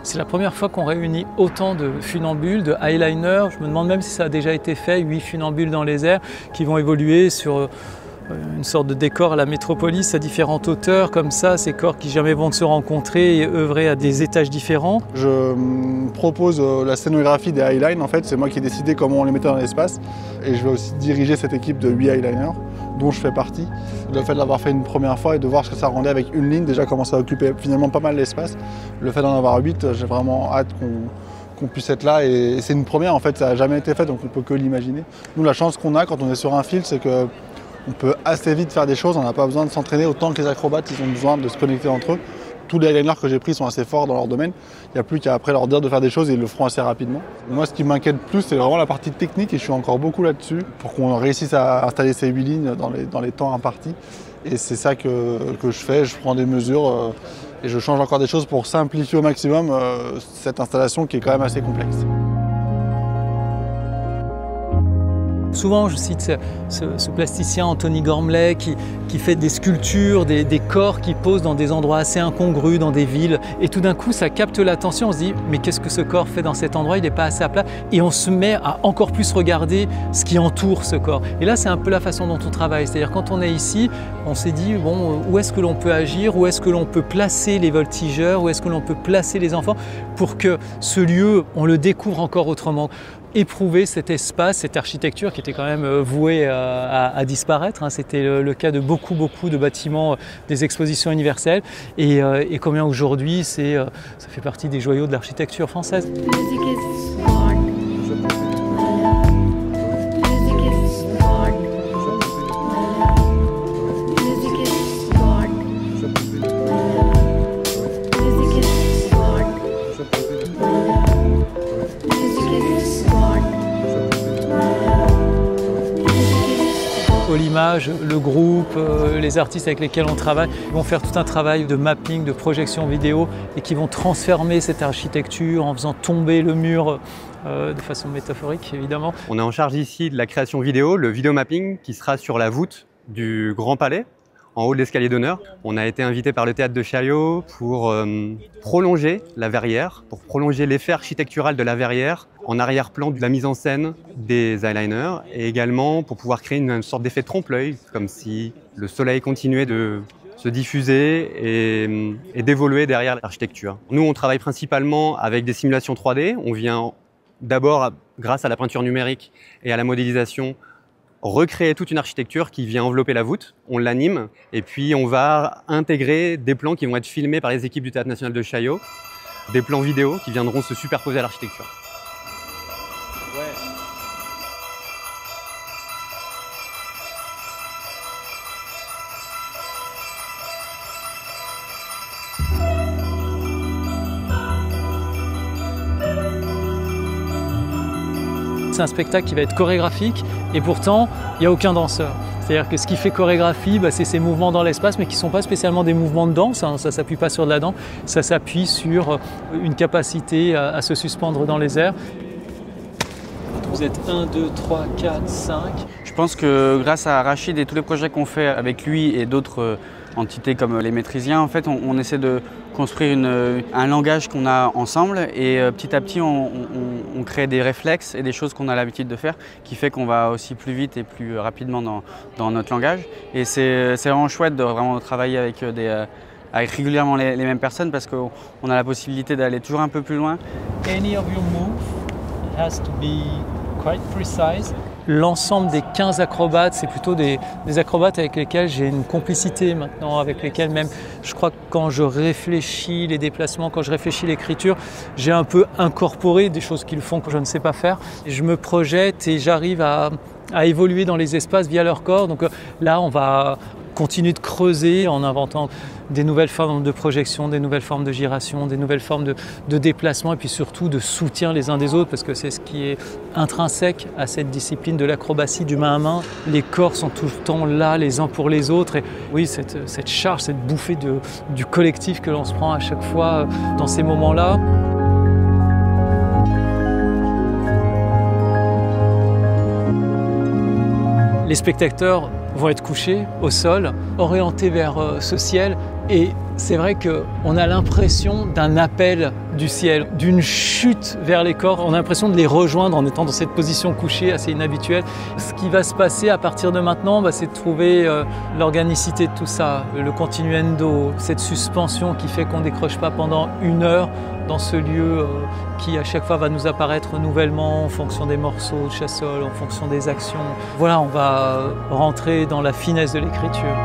C'est la première fois qu'on réunit autant de funambules, de eyeliners. Je me demande même si ça a déjà été fait, 8 funambules dans les airs qui vont évoluer sur une sorte de décor à la métropolis à différentes hauteurs, comme ça, ces corps qui jamais vont se rencontrer et œuvrer à des étages différents. Je propose la scénographie des eyelines, en fait, c'est moi qui ai décidé comment on les mettait dans l'espace. Et je vais aussi diriger cette équipe de 8 eyeliners, dont je fais partie. Le fait de l'avoir fait une première fois et de voir ce que ça rendait avec une ligne, déjà comment ça occupait finalement pas mal l'espace. Le fait d'en avoir 8, j'ai vraiment hâte qu'on puisse être là, et c'est une première, en fait, ça n'a jamais été fait, donc on ne peut que l'imaginer. Nous, la chance qu'on a quand on est sur un fil, c'est que on peut assez vite faire des choses, on n'a pas besoin de s'entraîner autant que les acrobates, ils ont besoin de se connecter entre eux. Tous les eyeliners que j'ai pris sont assez forts dans leur domaine, il n'y a plus qu'à après leur dire de faire des choses et ils le feront assez rapidement. Moi, ce qui m'inquiète plus, c'est vraiment la partie technique, et je suis encore beaucoup là-dessus pour qu'on réussisse à installer ces 8 lignes dans les temps impartis. Et c'est ça que je fais, je prends des mesures et je change encore des choses pour simplifier au maximum cette installation qui est quand même assez complexe. Souvent, je cite ce plasticien Anthony Gormley qui fait des sculptures, des corps qui posent dans des endroits assez incongrus, dans des villes. Et tout d'un coup, ça capte l'attention. On se dit, mais qu'est-ce que ce corps fait dans cet endroit? Il n'est pas assez à plat. Et on se met à encore plus regarder ce qui entoure ce corps. Et là, c'est un peu la façon dont on travaille. C'est-à-dire, quand on est ici, on s'est dit, bon, où est-ce que l'on peut agir? Où est-ce que l'on peut placer les voltigeurs? Où est-ce que l'on peut placer les enfants? Pour que ce lieu, on le découvre encore autrement. Éprouver cet espace, cette architecture qui était quand même vouée à disparaître. C'était le cas de beaucoup de bâtiments des expositions universelles. Et combien aujourd'hui, ça fait partie des joyaux de l'architecture française. L'image, le groupe, les artistes avec lesquels on travaille vont faire tout un travail de mapping, de projection vidéo et qui vont transformer cette architecture en faisant tomber le mur de façon métaphorique évidemment. On est en charge ici de la création vidéo, le vidéomapping qui sera sur la voûte du Grand Palais, en haut de l'escalier d'honneur. On a été invité par le théâtre de Chaillot pour prolonger la verrière, pour prolonger l'effet architectural de la verrière en arrière-plan de la mise en scène des eyeliners et également pour pouvoir créer une sorte d'effet trompe-l'œil, comme si le soleil continuait de se diffuser et d'évoluer derrière l'architecture. Nous, on travaille principalement avec des simulations 3D. On vient d'abord, grâce à la peinture numérique et à la modélisation, recréer toute une architecture qui vient envelopper la voûte, on l'anime et puis on va intégrer des plans qui vont être filmés par les équipes du Théâtre National de Chaillot, des plans vidéo qui viendront se superposer à l'architecture. C'est un spectacle qui va être chorégraphique et pourtant il n'y a aucun danseur. C'est-à-dire que ce qui fait chorégraphie, c'est ces mouvements dans l'espace mais qui ne sont pas spécialement des mouvements de danse, ça ne s'appuie pas sur de la danse, ça s'appuie sur une capacité à se suspendre dans les airs. Vous êtes 1, 2, 3, 4, 5. Je pense que grâce à Rachid et tous les projets qu'on fait avec lui et d'autres entités comme les Maîtrisiens, en fait, on essaie de construire un langage qu'on a ensemble et petit à petit on crée des réflexes et des choses qu'on a l'habitude de faire qui fait qu'on va aussi plus vite et plus rapidement dans notre langage. Et c'est vraiment chouette de vraiment travailler avec régulièrement les mêmes personnes parce qu'on a la possibilité d'aller toujours un peu plus loin. Any of your moves has to be quite precise. L'ensemble des 15 acrobates, c'est plutôt des acrobates avec lesquels j'ai une complicité maintenant, avec lesquels même, je crois que quand je réfléchis les déplacements, quand je réfléchis l'écriture, j'ai un peu incorporé des choses qu'ils font que je ne sais pas faire. Et je me projette et j'arrive à évoluer dans les espaces via leur corps. Donc là, on va continuer de creuser en inventant des nouvelles formes de projection, des nouvelles formes de giration, des nouvelles formes de déplacement et puis surtout de soutien les uns des autres parce que c'est ce qui est intrinsèque à cette discipline de l'acrobatie du main à main. Les corps sont tout le temps là les uns pour les autres et oui, cette charge, cette bouffée du collectif que l'on se prend à chaque fois dans ces moments-là. Les spectateurs vont être couchés au sol, orientés vers ce ciel Et c'est vrai qu'on a l'impression d'un appel du ciel, d'une chute vers les corps. On a l'impression de les rejoindre en étant dans cette position couchée assez inhabituelle. Ce qui va se passer à partir de maintenant, c'est de trouver l'organicité de tout ça, le continuendo, cette suspension qui fait qu'on ne décroche pas pendant 1 heure dans ce lieu qui à chaque fois va nous apparaître nouvellement en fonction des morceaux de Chassol, en fonction des actions. Voilà, on va rentrer dans la finesse de l'écriture.